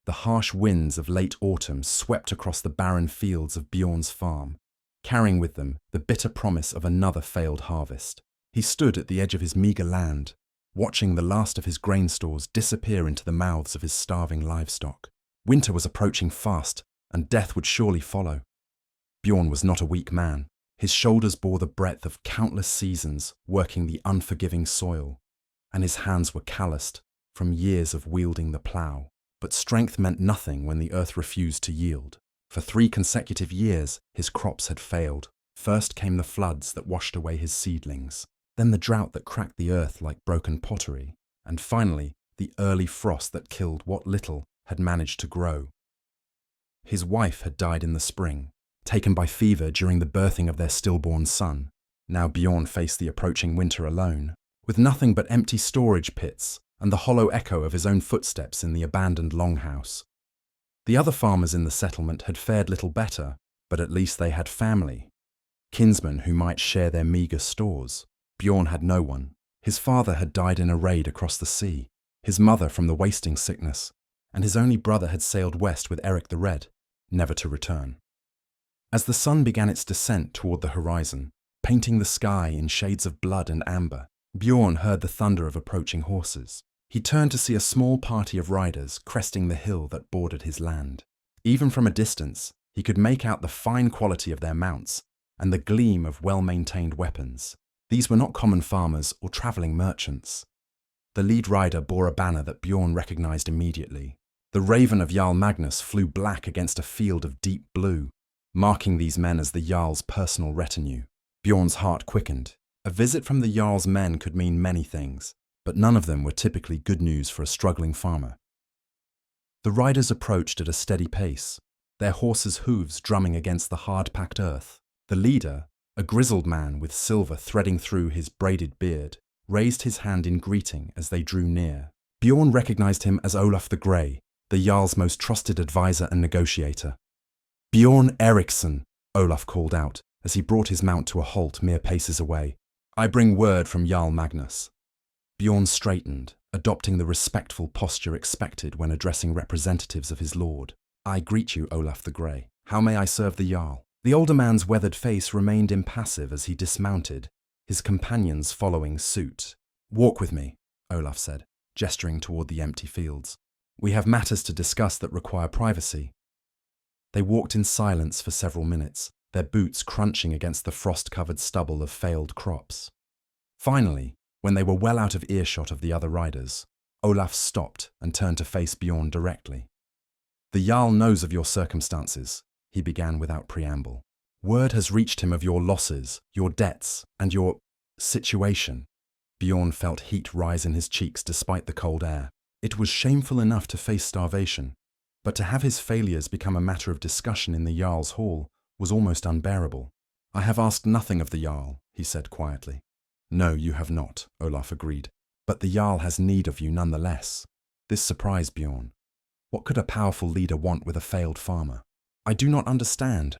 The harsh winds of late autumn swept across the barren fields of Bjorn's farm, carrying with them the bitter promise of another failed harvest. He stood at the edge of his meagre land, watching the last of his grain stores disappear into the mouths of his starving livestock. Winter was approaching fast, and death would surely follow. Bjorn was not a weak man. His shoulders bore the breadth of countless seasons working the unforgiving soil, and his hands were calloused from years of wielding the plough. But strength meant nothing when the earth refused to yield. For 3 consecutive years, his crops had failed. First came the floods that washed away his seedlings, then the drought that cracked the earth like broken pottery, and finally, the early frost that killed what little had managed to grow. His wife had died in the spring, taken by fever during the birthing of their stillborn son. Now Bjorn faced the approaching winter alone, with nothing but empty storage pits and the hollow echo of his own footsteps in the abandoned longhouse. The other farmers in the settlement had fared little better, but at least they had family, kinsmen who might share their meagre stores. Bjorn had no one. His father had died in a raid across the sea, his mother from the wasting sickness, and his only brother had sailed west with Eric the Red, never to return. As the sun began its descent toward the horizon, painting the sky in shades of blood and amber, Bjorn heard the thunder of approaching horses. He turned to see a small party of riders cresting the hill that bordered his land. Even from a distance, he could make out the fine quality of their mounts and the gleam of well-maintained weapons. These were not common farmers or travelling merchants. The lead rider bore a banner that Bjorn recognized immediately. The raven of Jarl Magnus flew black against a field of deep blue, marking these men as the Jarl's personal retinue. Bjorn's heart quickened. A visit from the Jarl's men could mean many things, but none of them were typically good news for a struggling farmer. The riders approached at a steady pace, their horses' hooves drumming against the hard-packed earth. The leader, a grizzled man with silver threading through his braided beard, raised his hand in greeting as they drew near. Bjorn recognized him as Olaf the Grey, the Jarl's most trusted advisor and negotiator. "Bjorn Eriksson," Olaf called out as he brought his mount to a halt mere paces away. "I bring word from Jarl Magnus." Bjorn straightened, adopting the respectful posture expected when addressing representatives of his lord. "I greet you, Olaf the Grey. How may I serve the Jarl?" The older man's weathered face remained impassive as he dismounted, his companions following suit. "Walk with me," Olaf said, gesturing toward the empty fields. "We have matters to discuss that require privacy." They walked in silence for several minutes, their boots crunching against the frost-covered stubble of failed crops. Finally, when they were well out of earshot of the other riders, Olaf stopped and turned to face Bjorn directly. "The Jarl knows of your circumstances," he began without preamble. "Word has reached him of your losses, your debts, and your situation." Bjorn felt heat rise in his cheeks despite the cold air. It was shameful enough to face starvation, but to have his failures become a matter of discussion in the Jarl's hall was almost unbearable. "I have asked nothing of the Jarl," he said quietly. "No, you have not," Olaf agreed. "But the Jarl has need of you nonetheless." This surprised Bjorn. What could a powerful leader want with a failed farmer? "I do not understand."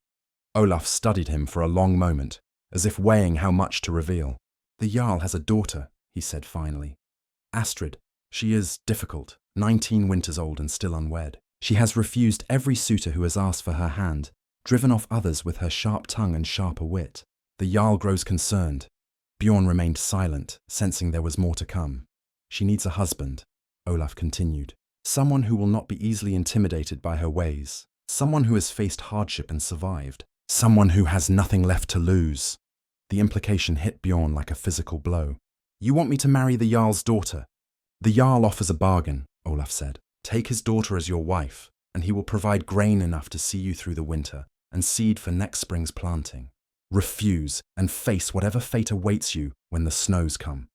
Olaf studied him for a long moment, as if weighing how much to reveal. "The Jarl has a daughter," he said finally. "Astrid. She is difficult, 19 winters old and still unwed. She has refused every suitor who has asked for her hand, driven off others with her sharp tongue and sharper wit. The Jarl grows concerned." Bjorn remained silent, sensing there was more to come. "She needs a husband," Olaf continued. "Someone who will not be easily intimidated by her ways. Someone who has faced hardship and survived. Someone who has nothing left to lose." The implication hit Bjorn like a physical blow. "You want me to marry the Jarl's daughter?" "The Jarl offers a bargain," Olaf said. "Take his daughter as your wife, and he will provide grain enough to see you through the winter and seed for next spring's planting. Refuse and face whatever fate awaits you when the snows come."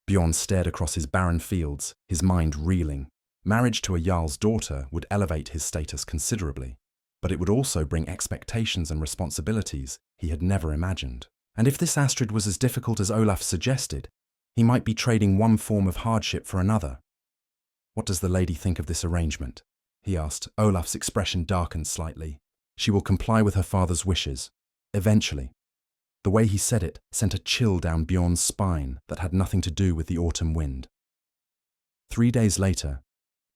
Bjorn stared across his barren fields, his mind reeling. Marriage to a Jarl's daughter would elevate his status considerably, but it would also bring expectations and responsibilities he had never imagined. And if this Astrid was as difficult as Olaf suggested, he might be trading one form of hardship for another. "What does the lady think of this arrangement?" he asked. Olaf's expression darkened slightly. "She will comply with her father's wishes. Eventually." The way he said it sent a chill down Bjorn's spine that had nothing to do with the autumn wind. 3 days later,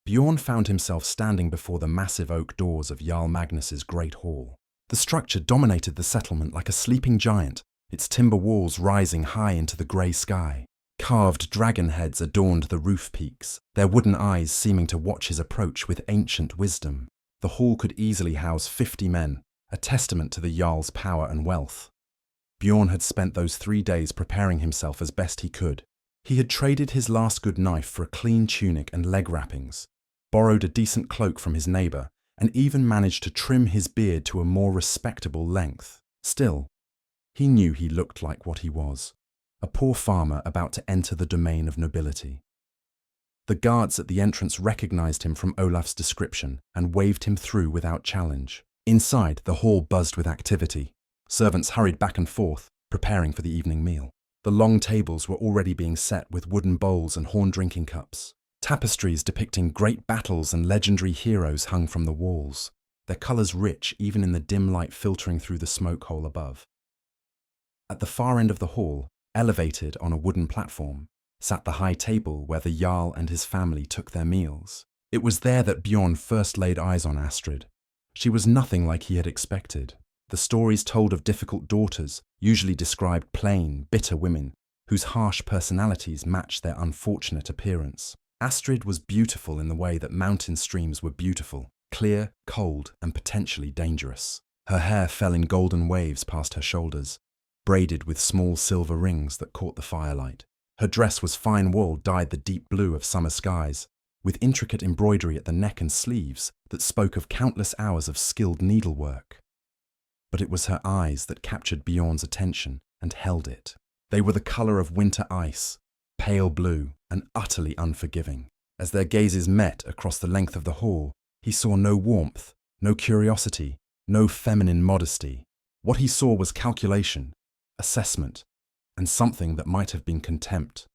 Bjorn found himself standing before the massive oak doors of Jarl Magnus's great hall. The structure dominated the settlement like a sleeping giant, its timber walls rising high into the grey sky. Carved dragon heads adorned the roof peaks, their wooden eyes seeming to watch his approach with ancient wisdom. The hall could easily house 50 men, a testament to the Jarl's power and wealth. Bjorn had spent those 3 days preparing himself as best he could. He had traded his last good knife for a clean tunic and leg wrappings, borrowed a decent cloak from his neighbour, and even managed to trim his beard to a more respectable length. Still, he knew he looked like what he was, a poor farmer about to enter the domain of nobility. The guards at the entrance recognized him from Olaf's description and waved him through without challenge. Inside, the hall buzzed with activity. Servants hurried back and forth, preparing for the evening meal. The long tables were already being set with wooden bowls and horn drinking cups. Tapestries depicting great battles and legendary heroes hung from the walls, their colours rich even in the dim light filtering through the smoke hole above. At the far end of the hall, elevated on a wooden platform, sat the high table where the Jarl and his family took their meals. It was there that Bjorn first laid eyes on Astrid. She was nothing like he had expected. The stories told of difficult daughters usually described plain, bitter women, whose harsh personalities matched their unfortunate appearance. Astrid was beautiful in the way that mountain streams were beautiful, clear, cold, and potentially dangerous. Her hair fell in golden waves past her shoulders, braided with small silver rings that caught the firelight. Her dress was fine wool dyed the deep blue of summer skies, with intricate embroidery at the neck and sleeves that spoke of countless hours of skilled needlework. But it was her eyes that captured Bjorn's attention and held it. They were the colour of winter ice, pale blue and utterly unforgiving. As their gazes met across the length of the hall, he saw no warmth, no curiosity, no feminine modesty. What he saw was calculation, assessment, and something that might have been contempt.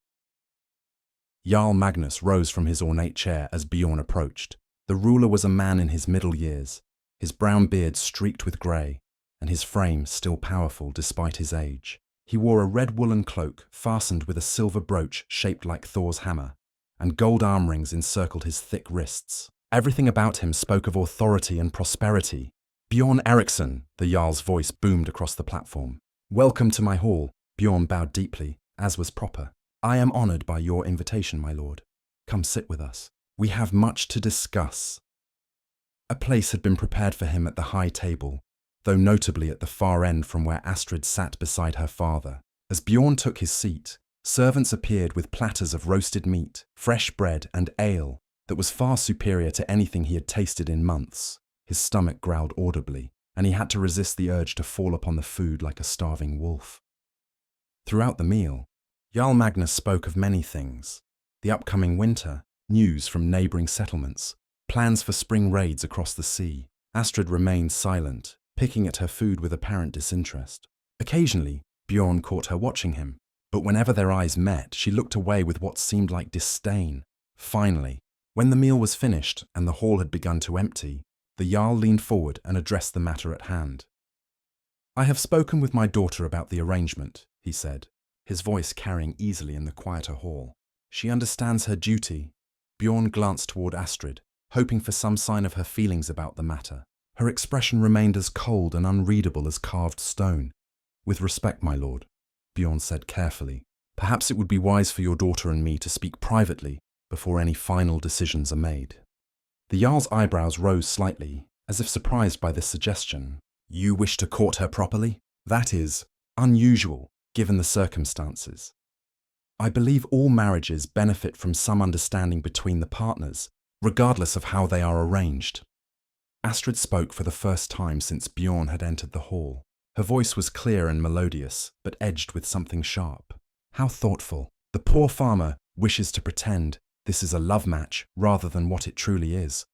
Jarl Magnus rose from his ornate chair as Bjorn approached. The ruler was a man in his middle years, his brown beard streaked with grey, and his frame still powerful despite his age. He wore a red woolen cloak fastened with a silver brooch shaped like Thor's hammer, and gold arm rings encircled his thick wrists. Everything about him spoke of authority and prosperity. "Bjorn Eriksson," the Jarl's voice boomed across the platform. "Welcome to my hall." Bjorn bowed deeply, as was proper. "I am honoured by your invitation, my lord. Come sit with us. We have much to discuss." A place had been prepared for him at the high table, though notably at the far end from where Astrid sat beside her father. As Bjorn took his seat, servants appeared with platters of roasted meat, fresh bread and ale that was far superior to anything he had tasted in months. His stomach growled audibly, and he had to resist the urge to fall upon the food like a starving wolf. Throughout the meal, Jarl Magnus spoke of many things: the upcoming winter, news from neighbouring settlements, plans for spring raids across the sea. Astrid remained silent, picking at her food with apparent disinterest. Occasionally, Bjorn caught her watching him, but whenever their eyes met, she looked away with what seemed like disdain. Finally, when the meal was finished and the hall had begun to empty, the Jarl leaned forward and addressed the matter at hand. "I have spoken with my daughter about the arrangement," he said, his voice carrying easily in the quieter hall. "She understands her duty." Bjorn glanced toward Astrid, hoping for some sign of her feelings about the matter. Her expression remained as cold and unreadable as carved stone. "With respect, my lord," Bjorn said carefully, "perhaps it would be wise for your daughter and me to speak privately before any final decisions are made." The Jarl's eyebrows rose slightly, as if surprised by this suggestion. "You wish to court her properly? That is unusual, given the circumstances. I believe all marriages benefit from some understanding between the partners, regardless of how they are arranged." Astrid spoke for the first time since Bjorn had entered the hall. Her voice was clear and melodious, but edged with something sharp. How thoughtful. The poor farmer wishes to pretend this is a love match rather than what it truly is.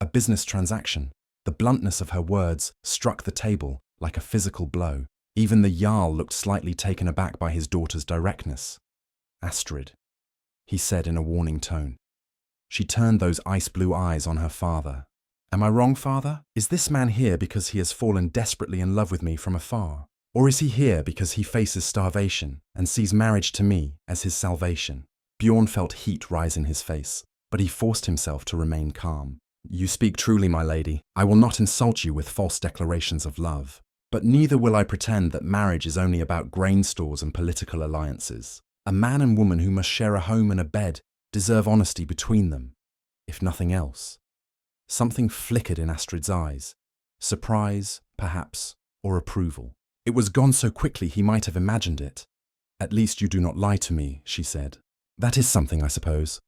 A business transaction. The bluntness of her words struck the table like a physical blow. Even the Jarl looked slightly taken aback by his daughter's directness. "Astrid," he said in a warning tone. She turned those ice-blue eyes on her father. "Am I wrong, father? Is this man here because he has fallen desperately in love with me from afar? Or is he here because he faces starvation and sees marriage to me as his salvation?" Bjorn felt heat rise in his face, but he forced himself to remain calm. "You speak truly, my lady. I will not insult you with false declarations of love. But neither will I pretend that marriage is only about grain stores and political alliances. A man and woman who must share a home and a bed deserve honesty between them, if nothing else." Something flickered in Astrid's eyes. Surprise, perhaps, or approval. It was gone so quickly he might have imagined it. "At least you do not lie to me," she said. "That is something, I suppose."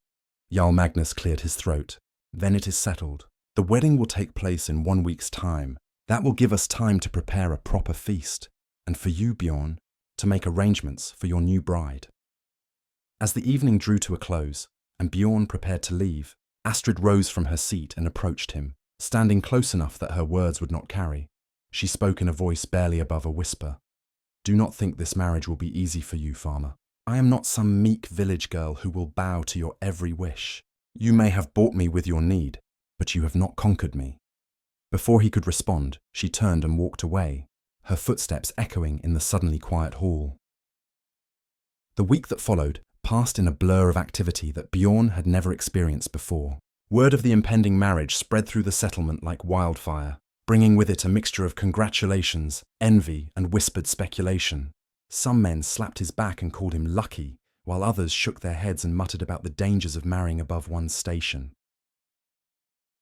Jarl Magnus cleared his throat. "Then it is settled. The wedding will take place in 1 week's time. That will give us time to prepare a proper feast, and for you, Bjorn, to make arrangements for your new bride." As the evening drew to a close, and Bjorn prepared to leave, Astrid rose from her seat and approached him, standing close enough that her words would not carry. She spoke in a voice barely above a whisper. "Do not think this marriage will be easy for you, farmer. I am not some meek village girl who will bow to your every wish. You may have bought me with your need, but you have not conquered me." Before he could respond, she turned and walked away, her footsteps echoing in the suddenly quiet hall. The week that followed passed in a blur of activity that Bjorn had never experienced before. Word of the impending marriage spread through the settlement like wildfire, bringing with it a mixture of congratulations, envy, and whispered speculation. Some men slapped his back and called him lucky, while others shook their heads and muttered about the dangers of marrying above one's station.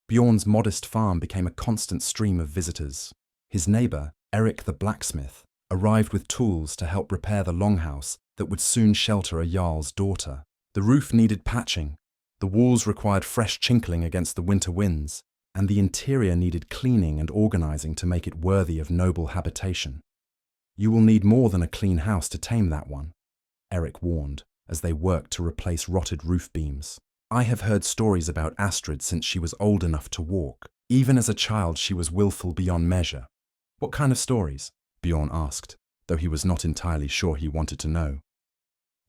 Bjorn's modest farm became a constant stream of visitors. His neighbour, Eric the blacksmith, arrived with tools to help repair the longhouse that would soon shelter a Jarl's daughter. The roof needed patching, the walls required fresh chinkling against the winter winds, and the interior needed cleaning and organising to make it worthy of noble habitation. "You will need more than a clean house to tame that one," Eric warned, as they worked to replace rotted roof beams. "I have heard stories about Astrid since she was old enough to walk. Even as a child she was willful beyond measure." "What kind of stories?" Bjorn asked, though he was not entirely sure he wanted to know.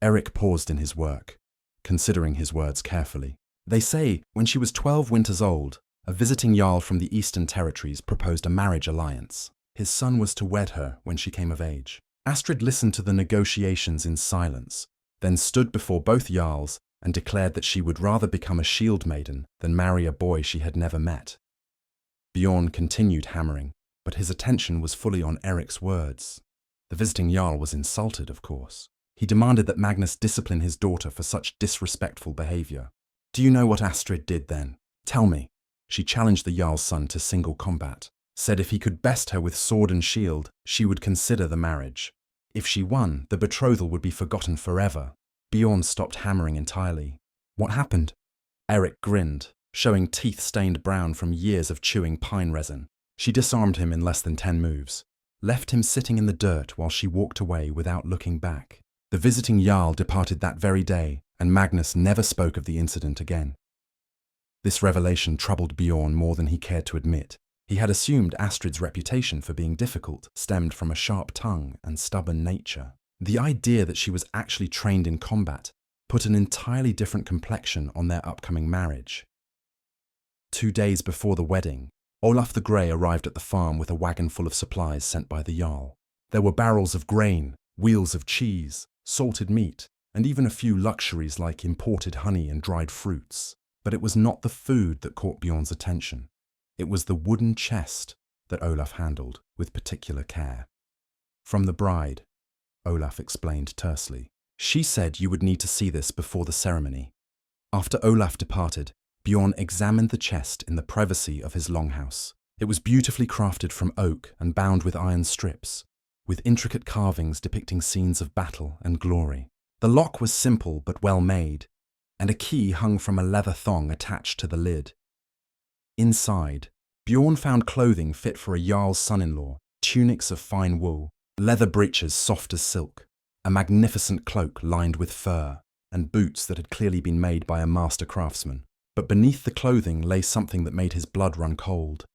Eric paused in his work, considering his words carefully. "They say, when she was 12 winters old, a visiting Jarl from the Eastern Territories proposed a marriage alliance. His son was to wed her when she came of age. Astrid listened to the negotiations in silence, then stood before both Jarls and declared that she would rather become a shield maiden than marry a boy she had never met." Bjorn continued hammering, but his attention was fully on Eric's words. The visiting Jarl was insulted, of course. He demanded that Magnus discipline his daughter for such disrespectful behaviour. "Do you know what Astrid did then? Tell me." She challenged the Jarl's son to single combat, said if he could best her with sword and shield, she would consider the marriage. If she won, the betrothal would be forgotten forever. Bjorn stopped hammering entirely. "What happened?" Eric grinned, showing teeth stained brown from years of chewing pine resin. "She disarmed him in less than 10 moves, left him sitting in the dirt while she walked away without looking back. The visiting Jarl departed that very day, and Magnus never spoke of the incident again." This revelation troubled Bjorn more than he cared to admit. He had assumed Astrid's reputation for being difficult stemmed from a sharp tongue and stubborn nature. The idea that she was actually trained in combat put an entirely different complexion on their upcoming marriage. 2 days before the wedding, Olaf the Grey arrived at the farm with a wagon full of supplies sent by the Jarl. There were barrels of grain, wheels of cheese, salted meat, and even a few luxuries like imported honey and dried fruits. But it was not the food that caught Bjorn's attention. It was the wooden chest that Olaf handled with particular care. "From the bride," Olaf explained tersely. "She said you would need to see this before the ceremony." After Olaf departed, Bjorn examined the chest in the privacy of his longhouse. It was beautifully crafted from oak and bound with iron strips, with intricate carvings depicting scenes of battle and glory. The lock was simple but well made, and a key hung from a leather thong attached to the lid. Inside, Bjorn found clothing fit for a Jarl's son-in-law, tunics of fine wool, leather breeches soft as silk, a magnificent cloak lined with fur, and boots that had clearly been made by a master craftsman. But beneath the clothing lay something that made his blood run cold.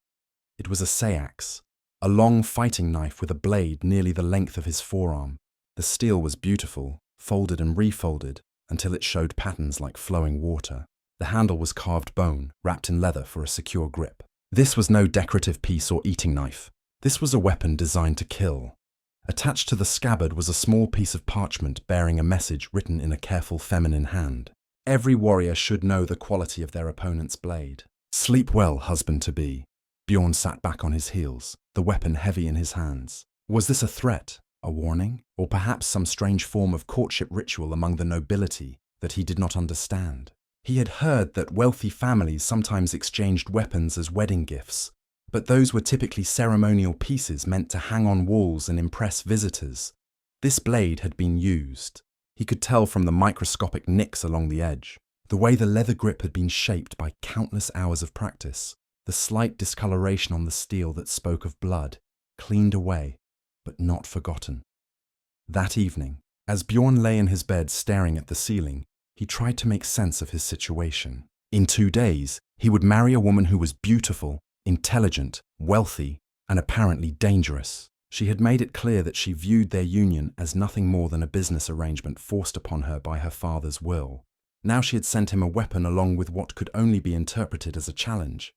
It was a sayax, a long fighting knife with a blade nearly the length of his forearm. The steel was beautiful, folded and refolded, until it showed patterns like flowing water. The handle was carved bone, wrapped in leather for a secure grip. This was no decorative piece or eating knife. This was a weapon designed to kill. Attached to the scabbard was a small piece of parchment bearing a message written in a careful feminine hand. Every warrior should know the quality of their opponent's blade. Sleep well, husband-to-be. Bjorn sat back on his heels, the weapon heavy in his hands. Was this a threat, a warning, or perhaps some strange form of courtship ritual among the nobility that he did not understand? He had heard that wealthy families sometimes exchanged weapons as wedding gifts, but those were typically ceremonial pieces meant to hang on walls and impress visitors. This blade had been used. He could tell from the microscopic nicks along the edge, the way the leather grip had been shaped by countless hours of practice, the slight discoloration on the steel that spoke of blood, cleaned away, but not forgotten. That evening, as Bjorn lay in his bed staring at the ceiling, he tried to make sense of his situation. In 2 days, he would marry a woman who was beautiful, intelligent, wealthy, and apparently dangerous. She had made it clear that she viewed their union as nothing more than a business arrangement forced upon her by her father's will. Now she had sent him a weapon along with what could only be interpreted as a challenge.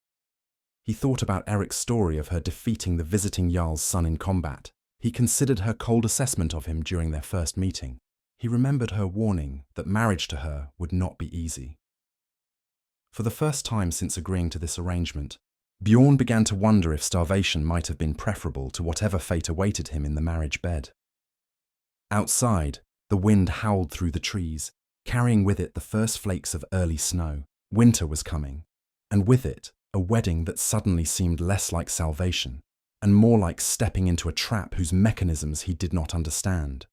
He thought about Eric's story of her defeating the visiting Jarl's son in combat. He considered her cold assessment of him during their first meeting. He remembered her warning that marriage to her would not be easy. For the first time since agreeing to this arrangement, Bjorn began to wonder if starvation might have been preferable to whatever fate awaited him in the marriage bed. Outside, the wind howled through the trees, carrying with it the first flakes of early snow. Winter was coming, and with it, a wedding that suddenly seemed less like salvation, and more like stepping into a trap whose mechanisms he did not understand.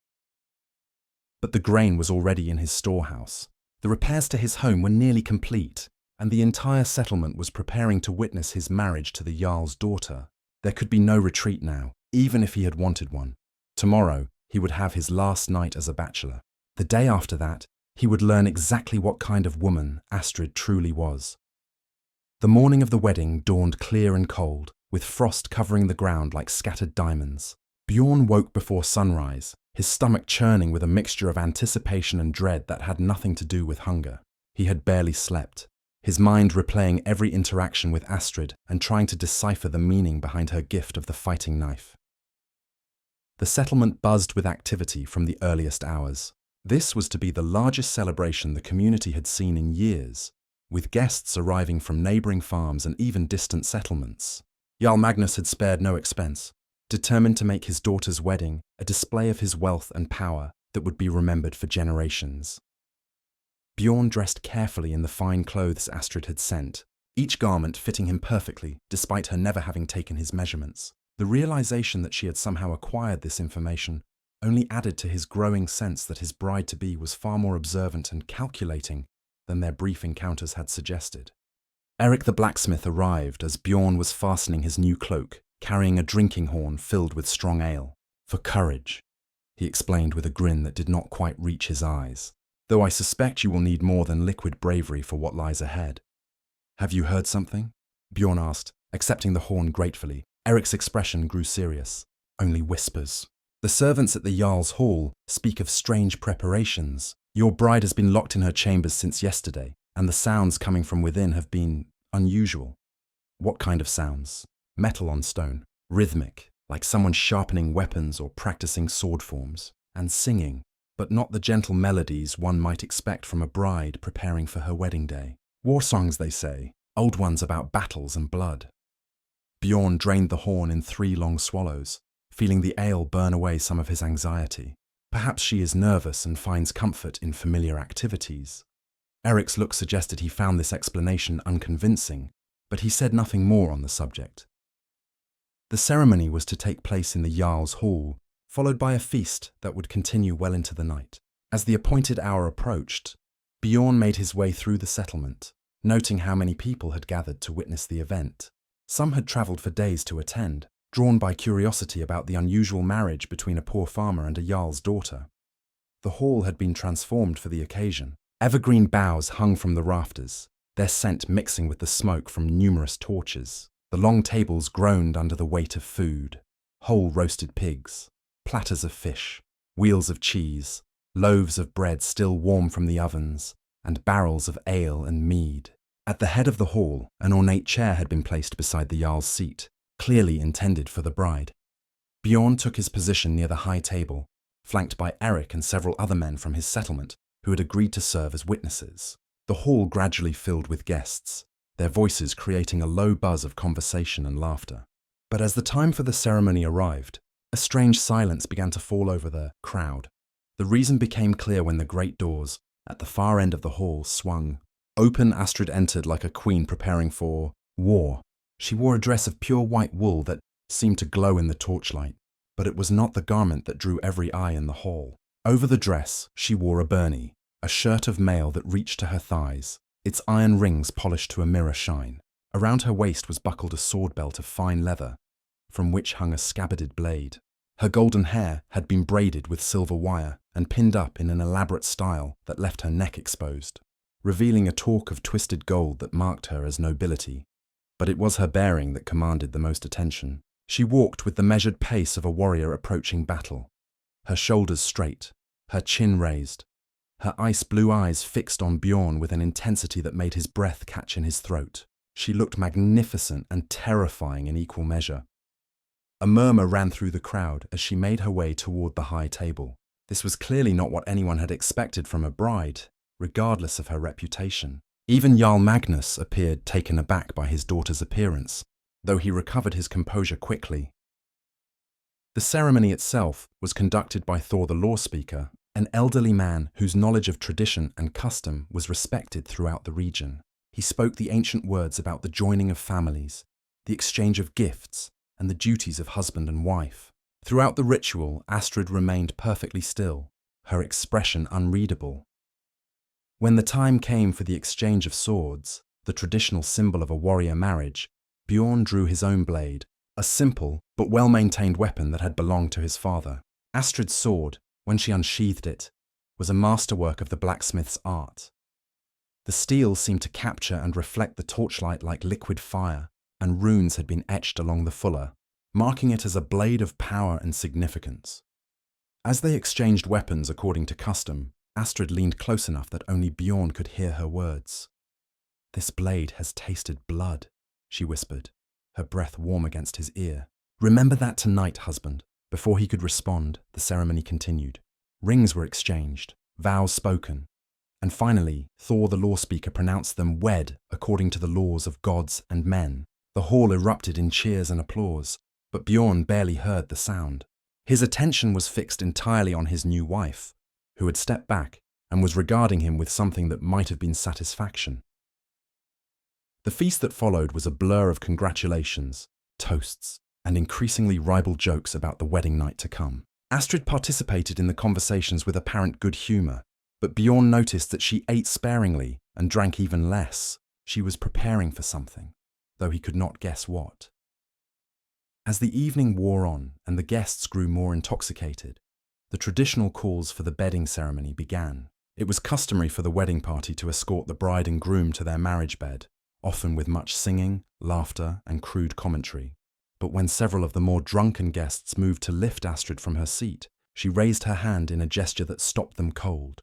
But the grain was already in his storehouse. The repairs to his home were nearly complete, and the entire settlement was preparing to witness his marriage to the Jarl's daughter. There could be no retreat now, even if he had wanted one. Tomorrow, he would have his last night as a bachelor. The day after that, he would learn exactly what kind of woman Astrid truly was. The morning of the wedding dawned clear and cold, with frost covering the ground like scattered diamonds. Bjorn woke before sunrise, his stomach churning with a mixture of anticipation and dread that had nothing to do with hunger. He had barely slept, his mind replaying every interaction with Astrid and trying to decipher the meaning behind her gift of the fighting knife. The settlement buzzed with activity from the earliest hours. This was to be the largest celebration the community had seen in years, with guests arriving from neighbouring farms and even distant settlements. Jarl Magnus had spared no expense, determined to make his daughter's wedding a display of his wealth and power that would be remembered for generations. Bjorn dressed carefully in the fine clothes Astrid had sent, each garment fitting him perfectly despite her never having taken his measurements. The realization that she had somehow acquired this information only added to his growing sense that his bride-to-be was far more observant and calculating than their brief encounters had suggested. Eric the blacksmith arrived as Bjorn was fastening his new cloak, carrying a drinking horn filled with strong ale. "For courage," he explained with a grin that did not quite reach his eyes. "Though I suspect you will need more than liquid bravery for what lies ahead." "Have you heard something?" Bjorn asked, accepting the horn gratefully. Eric's expression grew serious. "Only whispers. The servants at the Jarl's hall speak of strange preparations. Your bride has been locked in her chambers since yesterday, and the sounds coming from within have been unusual." "What kind of sounds?" "Metal on stone, rhythmic, like someone sharpening weapons or practicing sword forms, and singing, but not the gentle melodies one might expect from a bride preparing for her wedding day. War songs, they say, old ones about battles and blood." Bjorn drained the horn in 3 long swallows, feeling the ale burn away some of his anxiety. Perhaps she is nervous and finds comfort in familiar activities. Eric's look suggested he found this explanation unconvincing, but he said nothing more on the subject. The ceremony was to take place in the Jarl's hall, followed by a feast that would continue well into the night. As the appointed hour approached, Bjorn made his way through the settlement, noting how many people had gathered to witness the event. Some had travelled for days to attend, drawn by curiosity about the unusual marriage between a poor farmer and a Jarl's daughter. The hall had been transformed for the occasion. Evergreen boughs hung from the rafters, their scent mixing with the smoke from numerous torches. The long tables groaned under the weight of food: whole roasted pigs, platters of fish, wheels of cheese, loaves of bread still warm from the ovens, and barrels of ale and mead. At the head of the hall, an ornate chair had been placed beside the Jarl's seat, clearly intended for the bride. Bjorn took his position near the high table, flanked by Eric and several other men from his settlement who had agreed to serve as witnesses. The hall gradually filled with guests, their voices creating a low buzz of conversation and laughter. But as the time for the ceremony arrived, a strange silence began to fall over the crowd. The reason became clear when the great doors, at the far end of the hall, swung open. Astrid entered like a queen preparing for war. She wore a dress of pure white wool that seemed to glow in the torchlight, but it was not the garment that drew every eye in the hall. Over the dress, she wore a byrnie, a shirt of mail that reached to her thighs, its iron rings polished to a mirror shine. Around her waist was buckled a sword belt of fine leather, from which hung a scabbarded blade. Her golden hair had been braided with silver wire and pinned up in an elaborate style that left her neck exposed, revealing a talk of twisted gold that marked her as nobility. But it was her bearing that commanded the most attention. She walked with the measured pace of a warrior approaching battle, her shoulders straight, her chin raised, her ice-blue eyes fixed on Bjorn with an intensity that made his breath catch in his throat. She looked magnificent and terrifying in equal measure. A murmur ran through the crowd as she made her way toward the high table. This was clearly not what anyone had expected from a bride, regardless of her reputation. Even Jarl Magnus appeared taken aback by his daughter's appearance, though he recovered his composure quickly. The ceremony itself was conducted by Thor the law speaker, an elderly man whose knowledge of tradition and custom was respected throughout the region. He spoke the ancient words about the joining of families, the exchange of gifts, and the duties of husband and wife. Throughout the ritual, Astrid remained perfectly still, her expression unreadable. When the time came for the exchange of swords, the traditional symbol of a warrior marriage, Bjorn drew his own blade, a simple but well-maintained weapon that had belonged to his father. Astrid's sword, when she unsheathed it, was a masterwork of the blacksmith's art. The steel seemed to capture and reflect the torchlight like liquid fire, and runes had been etched along the fuller, marking it as a blade of power and significance. As they exchanged weapons according to custom, Astrid leaned close enough that only Bjorn could hear her words. "This blade has tasted blood," she whispered, her breath warm against his ear. "Remember that tonight, husband." Before he could respond, the ceremony continued. Rings were exchanged, vows spoken, and finally, Thor the law speaker pronounced them wed according to the laws of gods and men. The hall erupted in cheers and applause, but Bjorn barely heard the sound. His attention was fixed entirely on his new wife, who had stepped back and was regarding him with something that might have been satisfaction. The feast that followed was a blur of congratulations, toasts, and increasingly ribald jokes about the wedding night to come. Astrid participated in the conversations with apparent good humour, but Bjorn noticed that she ate sparingly and drank even less. She was preparing for something, though he could not guess what. As the evening wore on and the guests grew more intoxicated, the traditional calls for the bedding ceremony began. It was customary for the wedding party to escort the bride and groom to their marriage bed, often with much singing, laughter, and crude commentary. But when several of the more drunken guests moved to lift Astrid from her seat, she raised her hand in a gesture that stopped them cold.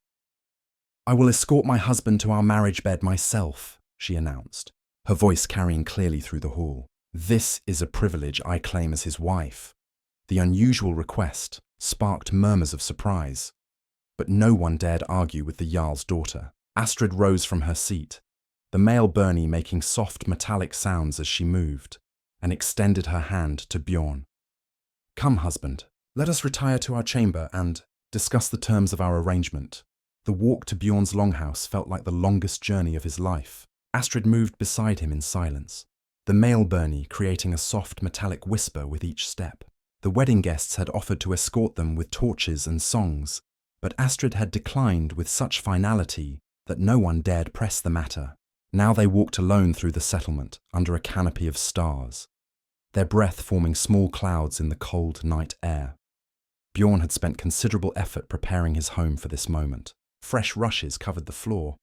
"I will escort my husband to our marriage bed myself," she announced, her voice carrying clearly through the hall. "This is a privilege I claim as his wife." The unusual request sparked murmurs of surprise, but no one dared argue with the Jarl's daughter. Astrid rose from her seat, the male byrnie making soft metallic sounds as she moved, and extended her hand to Bjorn. "Come, husband, let us retire to our chamber and discuss the terms of our arrangement." The walk to Bjorn's longhouse felt like the longest journey of his life. Astrid moved beside him in silence, the male byrnie creating a soft metallic whisper with each step. The wedding guests had offered to escort them with torches and songs, but Astrid had declined with such finality that no one dared press the matter. Now they walked alone through the settlement under a canopy of stars, their breath forming small clouds in the cold night air. Bjorn had spent considerable effort preparing his home for this moment. Fresh rushes covered the floor,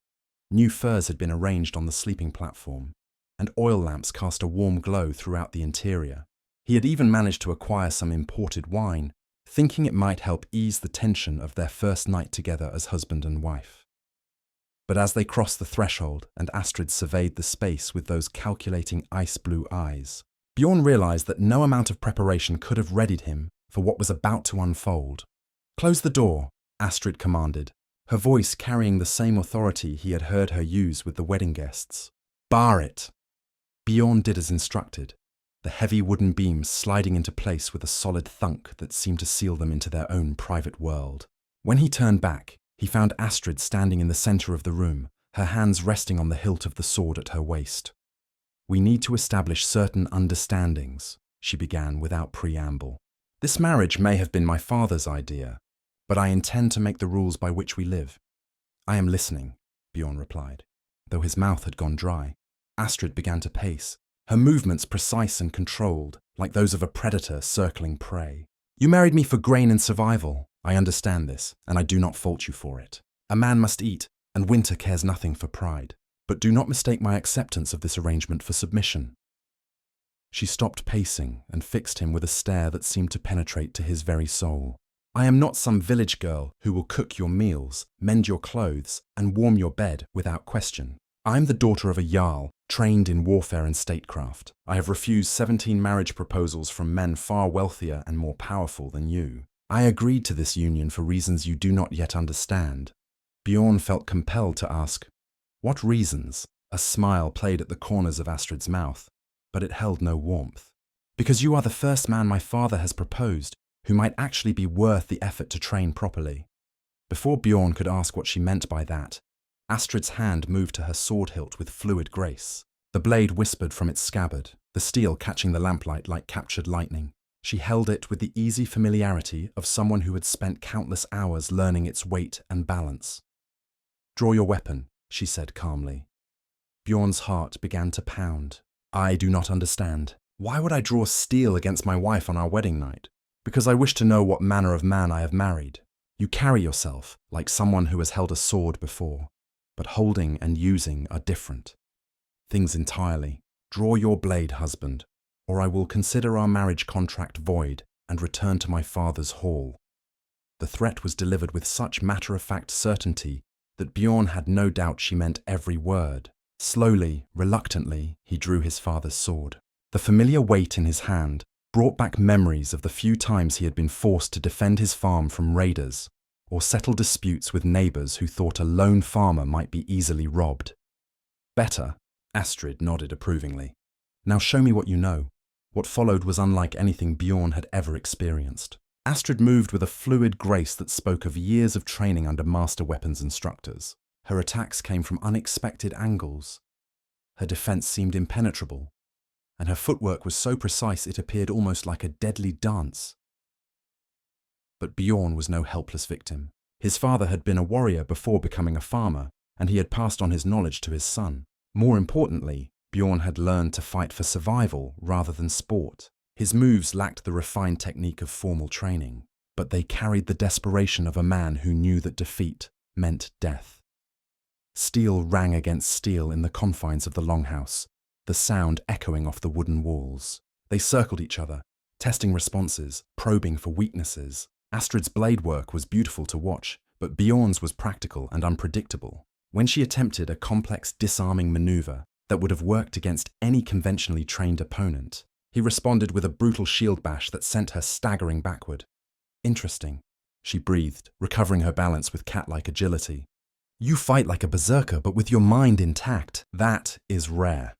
new furs had been arranged on the sleeping platform, and oil lamps cast a warm glow throughout the interior. He had even managed to acquire some imported wine, thinking it might help ease the tension of their first night together as husband and wife. But as they crossed the threshold and Astrid surveyed the space with those calculating ice-blue eyes, Bjorn realized that no amount of preparation could have readied him for what was about to unfold. "Close the door," Astrid commanded, her voice carrying the same authority he had heard her use with the wedding guests. "Bar it!" Bjorn did as instructed, the heavy wooden beams sliding into place with a solid thunk that seemed to seal them into their own private world. When he turned back, he found Astrid standing in the centre of the room, her hands resting on the hilt of the sword at her waist. "We need to establish certain understandings," she began without preamble. "This marriage may have been my father's idea, but I intend to make the rules by which we live." "I am listening," Bjorn replied, though his mouth had gone dry. Astrid began to pace, her movements precise and controlled, like those of a predator circling prey. "You married me for grain and survival. I understand this, and I do not fault you for it. A man must eat, and winter cares nothing for pride. But do not mistake my acceptance of this arrangement for submission." She stopped pacing and fixed him with a stare that seemed to penetrate to his very soul. "I am not some village girl who will cook your meals, mend your clothes, and warm your bed without question. I am the daughter of a Jarl, trained in warfare and statecraft. I have refused 17 marriage proposals from men far wealthier and more powerful than you. I agreed to this union for reasons you do not yet understand." Bjorn felt compelled to ask, "What reasons?" A smile played at the corners of Astrid's mouth, but it held no warmth. "Because you are the first man my father has proposed who might actually be worth the effort to train properly." Before Bjorn could ask what she meant by that, Astrid's hand moved to her sword hilt with fluid grace. The blade whispered from its scabbard, the steel catching the lamplight like captured lightning. She held it with the easy familiarity of someone who had spent countless hours learning its weight and balance. "Draw your weapon," she said calmly. Bjorn's heart began to pound. "I do not understand. Why would I draw steel against my wife on our wedding night? Because I wish to know what manner of man I have married. You carry yourself like someone who has held a sword before, but holding and using are different. Things entirely. Draw your blade, husband, or I will consider our marriage contract void and return to my father's hall." The threat was delivered with such matter-of-fact certainty that Bjorn had no doubt she meant every word. Slowly, reluctantly, he drew his father's sword. The familiar weight in his hand brought back memories of the few times he had been forced to defend his farm from raiders or settle disputes with neighbours who thought a lone farmer might be easily robbed. "Better," Astrid nodded approvingly. "Now show me what you know." What followed was unlike anything Bjorn had ever experienced. Astrid moved with a fluid grace that spoke of years of training under master weapons instructors. Her attacks came from unexpected angles. Her defense seemed impenetrable, and her footwork was so precise it appeared almost like a deadly dance. But Bjorn was no helpless victim. His father had been a warrior before becoming a farmer, and he had passed on his knowledge to his son. More importantly, Bjorn had learned to fight for survival rather than sport. His moves lacked the refined technique of formal training, but they carried the desperation of a man who knew that defeat meant death. Steel rang against steel in the confines of the longhouse, the sound echoing off the wooden walls. They circled each other, testing responses, probing for weaknesses. Astrid's blade work was beautiful to watch, but Bjorn's was practical and unpredictable. When she attempted a complex disarming maneuver that would have worked against any conventionally trained opponent, he responded with a brutal shield bash that sent her staggering backward. "Interesting," she breathed, recovering her balance with cat-like agility. "You fight like a berserker, but with your mind intact. That is rare."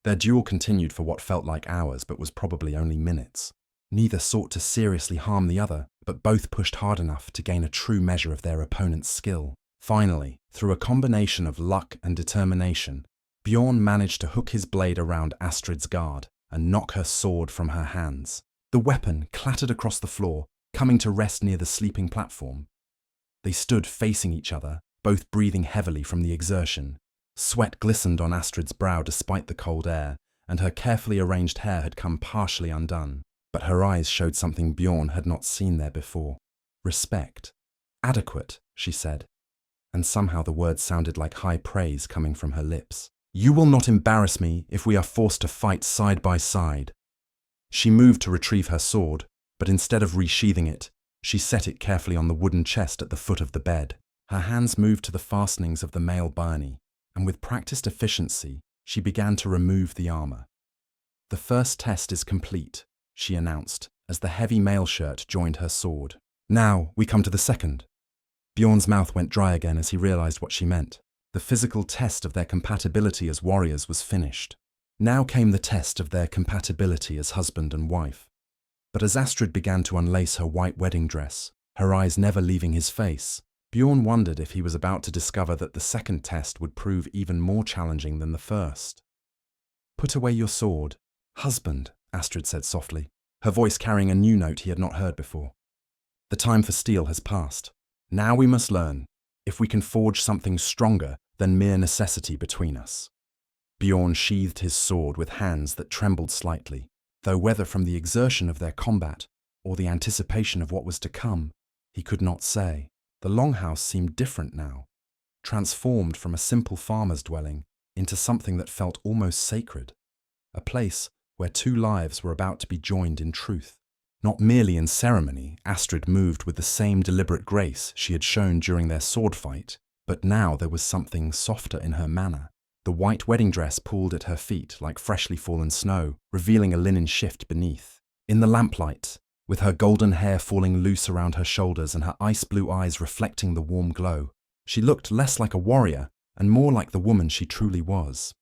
Their duel continued for what felt like hours, but was probably only minutes. Neither sought to seriously harm the other, but both pushed hard enough to gain a true measure of their opponent's skill. Finally, through a combination of luck and determination, Bjorn managed to hook his blade around Astrid's guard and knock her sword from her hands. The weapon clattered across the floor, coming to rest near the sleeping platform. They stood facing each other, both breathing heavily from the exertion. Sweat glistened on Astrid's brow despite the cold air, and her carefully arranged hair had come partially undone. But her eyes showed something Bjorn had not seen there before. Respect. "Adequate," she said, and somehow the words sounded like high praise coming from her lips. "You will not embarrass me if we are forced to fight side by side." She moved to retrieve her sword, but instead of resheathing it, she set it carefully on the wooden chest at the foot of the bed. Her hands moved to the fastenings of the mail byrnie, and with practiced efficiency, she began to remove the armor. "The first test is complete," she announced, as the heavy mail shirt joined her sword. "Now we come to the second." Bjorn's mouth went dry again as he realized what she meant. The physical test of their compatibility as warriors was finished. Now came the test of their compatibility as husband and wife. But as Astrid began to unlace her white wedding dress, her eyes never leaving his face, Bjorn wondered if he was about to discover that the second test would prove even more challenging than the first. "Put away your sword, husband," Astrid said softly, her voice carrying a new note he had not heard before. "The time for steel has passed. Now we must learn if we can forge something stronger than mere necessity between us." Bjorn sheathed his sword with hands that trembled slightly, though whether from the exertion of their combat or the anticipation of what was to come, he could not say. The longhouse seemed different now, transformed from a simple farmer's dwelling into something that felt almost sacred, a place where two lives were about to be joined in truth. Not merely in ceremony, Astrid moved with the same deliberate grace she had shown during their sword fight, but now there was something softer in her manner. The white wedding dress pooled at her feet like freshly fallen snow, revealing a linen shift beneath. In the lamplight, with her golden hair falling loose around her shoulders and her ice-blue eyes reflecting the warm glow, she looked less like a warrior and more like the woman she truly was.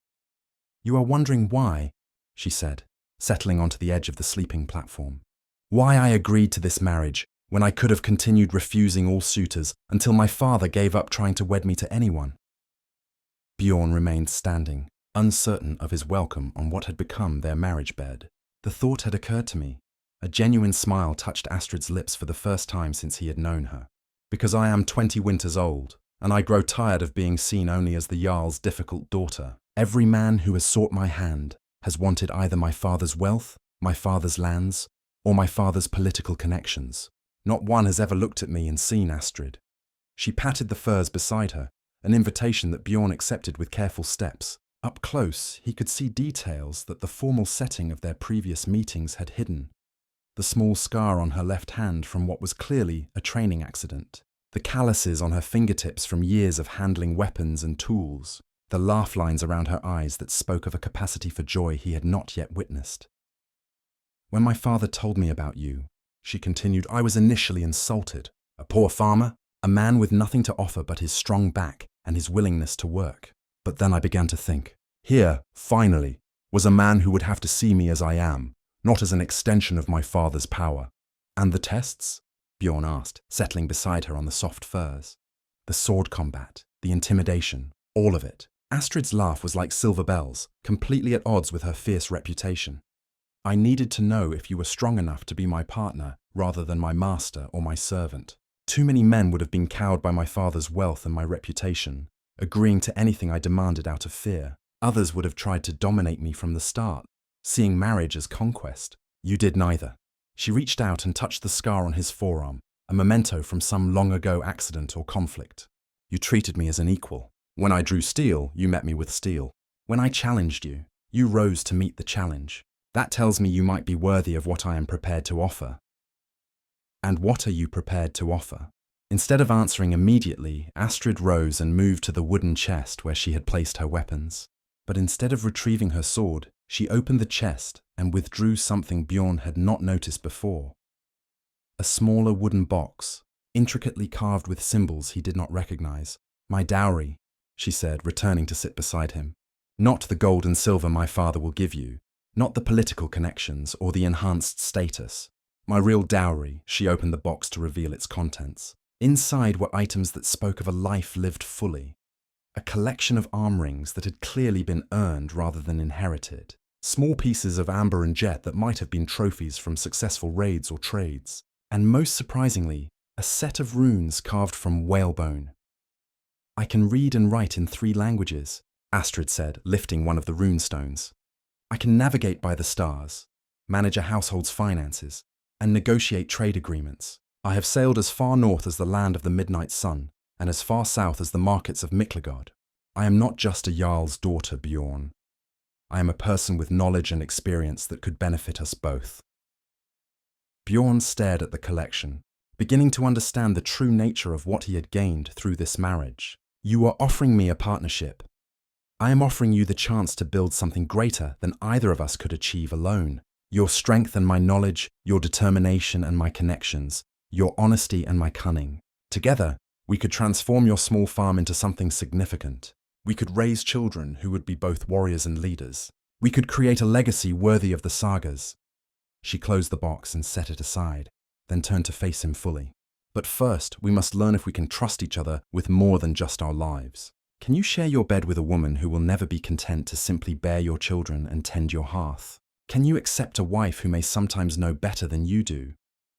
"You are wondering why," she said, settling onto the edge of the sleeping platform. "Why I agreed to this marriage when I could have continued refusing all suitors until my father gave up trying to wed me to anyone." Bjorn remained standing, uncertain of his welcome on what had become their marriage bed. The thought had occurred to me. A genuine smile touched Astrid's lips for the first time since he had known her. "Because I am 20 winters old, and I grow tired of being seen only as the Jarl's difficult daughter. Every man who has sought my hand has wanted either my father's wealth, my father's lands, or my father's political connections. Not one has ever looked at me and seen Astrid." She patted the furs beside her, an invitation that Bjorn accepted with careful steps. Up close, he could see details that the formal setting of their previous meetings had hidden. The small scar on her left hand from what was clearly a training accident. The calluses on her fingertips from years of handling weapons and tools. The laugh lines around her eyes that spoke of a capacity for joy he had not yet witnessed. "When my father told me about you," she continued, "I was initially insulted. A poor farmer? A man with nothing to offer but his strong back and his willingness to work. But then I began to think, here, finally, was a man who would have to see me as I am, not as an extension of my father's power." "And the tests?" Bjorn asked, settling beside her on the soft furs. "The sword combat, the intimidation, all of it." Astrid's laugh was like silver bells, completely at odds with her fierce reputation. "I needed to know if you were strong enough to be my partner rather than my master or my servant. Too many men would have been cowed by my father's wealth and my reputation, agreeing to anything I demanded out of fear. Others would have tried to dominate me from the start, seeing marriage as conquest. You did neither." She reached out and touched the scar on his forearm, a memento from some long-ago accident or conflict. "You treated me as an equal. When I drew steel, you met me with steel. When I challenged you, you rose to meet the challenge. That tells me you might be worthy of what I am prepared to offer." "And what are you prepared to offer?" Instead of answering immediately, Astrid rose and moved to the wooden chest where she had placed her weapons. But instead of retrieving her sword, she opened the chest and withdrew something Bjorn had not noticed before. A smaller wooden box, intricately carved with symbols he did not recognize. "My dowry," she said, returning to sit beside him. "Not the gold and silver my father will give you, not the political connections or the enhanced status. My real dowry." She opened the box to reveal its contents. Inside were items that spoke of a life lived fully. A collection of arm rings that had clearly been earned rather than inherited. Small pieces of amber and jet that might have been trophies from successful raids or trades. And most surprisingly, a set of runes carved from whalebone. "I can read and write in 3 languages, Astrid said, lifting one of the rune stones. "I can navigate by the stars, manage a household's finances, and negotiate trade agreements. I have sailed as far north as the land of the midnight sun, and as far south as the markets of Miklagard. I am not just a Jarl's daughter, Bjorn. I am a person with knowledge and experience that could benefit us both." Bjorn stared at the collection, beginning to understand the true nature of what he had gained through this marriage. "You are offering me a partnership. I am offering you the chance to build something greater than either of us could achieve alone. Your strength and my knowledge, your determination and my connections, your honesty and my cunning. Together, We could transform your small farm into something significant. We could raise children who would be both warriors and leaders. We could create a legacy worthy of the sagas. She closed the box and set it aside, then turned to face him fully. But first, we must learn if we can trust each other with more than just our lives. Can you share your bed with a woman who will never be content to simply bear your children and tend your hearth? Can you accept a wife who may sometimes know better than you do?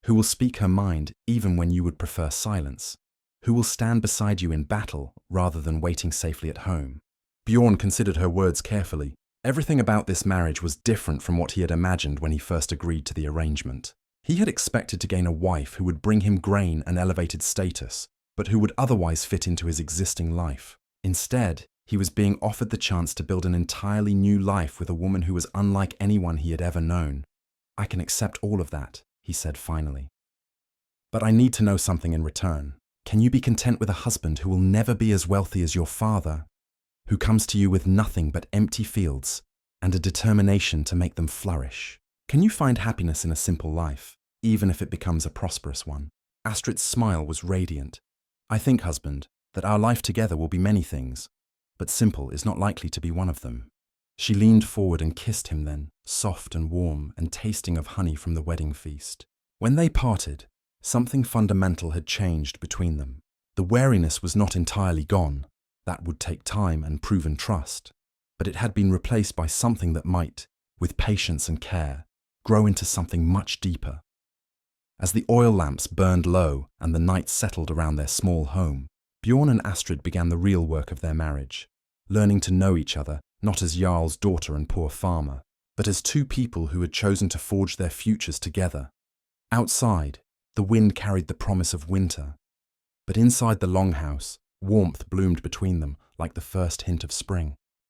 Who will speak her mind even when you would prefer silence? Who will stand beside you in battle rather than waiting safely at home? Bjorn considered her words carefully. Everything about this marriage was different from what he had imagined when he first agreed to the arrangement. He had expected to gain a wife who would bring him grain and elevated status, but who would otherwise fit into his existing life. Instead, he was being offered the chance to build an entirely new life with a woman who was unlike anyone he had ever known. "I can accept all of that," he said finally. "But I need to know something in return. Can you be content with a husband who will never be as wealthy as your father, who comes to you with nothing but empty fields and a determination to make them flourish? Can you find happiness in a simple life, even if it becomes a prosperous one?" Astrid's smile was radiant. "I think, husband, that our life together will be many things, but simple is not likely to be one of them." She leaned forward and kissed him then, soft and warm and tasting of honey from the wedding feast. When they parted, something fundamental had changed between them. The wariness was not entirely gone. That would take time and proven trust, but it had been replaced by something that might, with patience and care, grow into something much deeper. As the oil lamps burned low and the night settled around their small home, Bjorn and Astrid began the real work of their marriage, learning to know each other not as Jarl's daughter and poor farmer, but as two people who had chosen to forge their futures together. Outside, the wind carried the promise of winter, but inside the longhouse, warmth bloomed between them like the first hint of spring.